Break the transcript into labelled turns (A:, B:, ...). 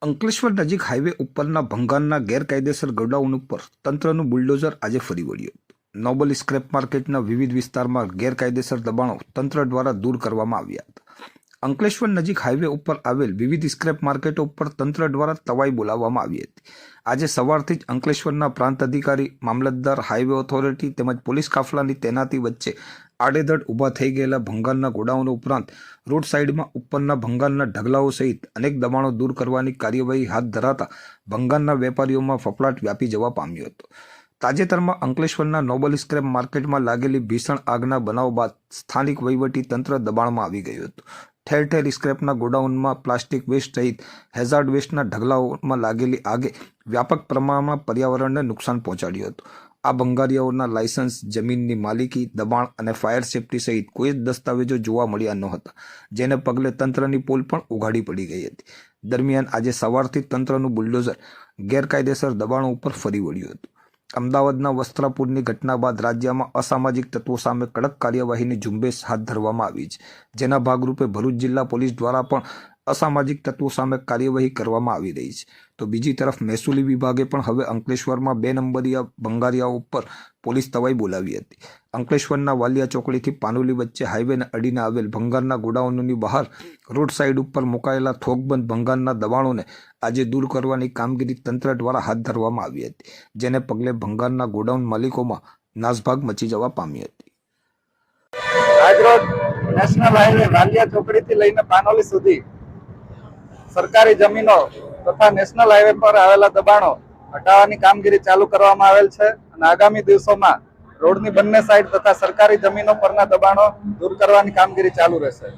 A: અંકલેશ્વર નજીક હાઈવે ઉપરના ભંગારના ગેરકાયદેસર ગોડાઉન ઉપર તંત્રનું બુલડોઝર આજે ફરી વળ્યું હતું। નોબલ સ્ક્રેપ માર્કેટના વિવિધ વિસ્તારમાં ગેરકાયદેસર દબાણો તંત્ર દ્વારા દૂર કરવામાં આવ્યા હતા। અંકલેશ્વર નજીક હાઈવે ઉપર આવેલ વિવિધ સ્ક્રેપ માર્કેટો ઉપર તંત્ર દ્વારા તવાઈ બોલાવવામાં આવી હતી। આજે સવારથી જ અંકલેશ્વરના પ્રાંત અધિકારી, મામલતદાર, હાઈવે ઓથોરિટી તેમજ પોલીસ કાફલાની તૈનાતી વચ્ચે આડેધડ ઊભા થઈ ગયેલા ભંગારના ગોડાઉનો ઉપરાંત રોડ સાઇડમાં ઉપરના ભંગારના ઢગલાઓ સહિત અનેક દબાણો દૂર કરવાની કાર્યવાહી હાથ ધરાતા ભંગારના વેપારીઓમાં ફફડાટ વ્યાપી જવા પામ્યો હતો। તાજેતરમાં અંકલેશ્વરના નોબલ સ્ક્રેપ માર્કેટમાં લાગેલી ભીષણ આગના બનાવ બાદ સ્થાનિક વહીવટી તંત્ર દબાણમાં આવી ગયું હતું। ઠેર ઠેર સ્ક્રેપના ગોડાઉનમાં પ્લાસ્ટિક વેસ્ટ સહિત હેઝાર્ડ વેસ્ટના ઢગલાઓમાં લાગેલી આગે વ્યાપક પ્રમાણમાં પર્યાવરણને નુકસાન પહોંચાડ્યું હતું। આ ભંગારીયાઓના લાયસન્સ, જમીનની માલિકી, દબાણ અને ફાયર સેફટી સહિત કોઈ જ દસ્તાવેજો જોવા મળ્યા નહોતા, જેને પગલે તંત્રની પોલ પણ ઉઘાડી પડી ગઈ હતી। દરમિયાન આજે સવારથી તંત્રનું બુલડોઝર ગેરકાયદેસર દબાણો ઉપર ફરી વળ્યું હતું। અમદાવાદના વસ્ત્રાપુરની ઘટના બાદ રાજ્યમાં અસામાજિક તત્વો સામે કડક કાર્યવાહીની ઝુંબેશ હાથ ધરવામાં આવી છે, જેના ભાગરૂપે ભરૂચ જિલ્લા પોલીસ દ્વારા પણ અસામાજિક તત્વો સામે કાર્યવાહી કરવામાં આવી રહી છે। તો બીજી તરફ મહેસૂલી વિભાગે પણ હવે અંકલેશ્વરમાં 2 નંબરિયા ભંગારિયાઓ ઉપર પોલીસ તવાઈ બોલાવી હતી। અંકલેશ્વરના વાલિયા ચોકડીથી પાનોલી વચ્ચે હાઈવેને અડીને આવેલ ભંગારના ગોડાઉનોની બહાર રોડ સાઇડ ઉપર મુકાયેલા થોકબંધ ભંગારના દબાણોને આજે દૂર કરવાની કામગીરી તંત્ર દ્વારા હાથ ધરવામાં આવી હતી, જેને પગલે ભંગારના ગોડાઉન માલિકોમાં નાસભાગ મચી જવા પામી હતી।
B: આજરોજ નેશનલ હાઈવે વાલિયા ચોકડીથી લઈને પાનોલી સુધી સરકારી જમીનો તથા નેશનલ હાઈવે પર આવેલા દબાણો હટાવવાની કામગીરી ચાલુ કરવામાં આવેલ છે અને આગામી દિવસોમાં રોડની બંને સાઈડ તથા સરકારી જમીનો પરના દબાણો દૂર કરવાની કામગીરી ચાલુ રહેશે।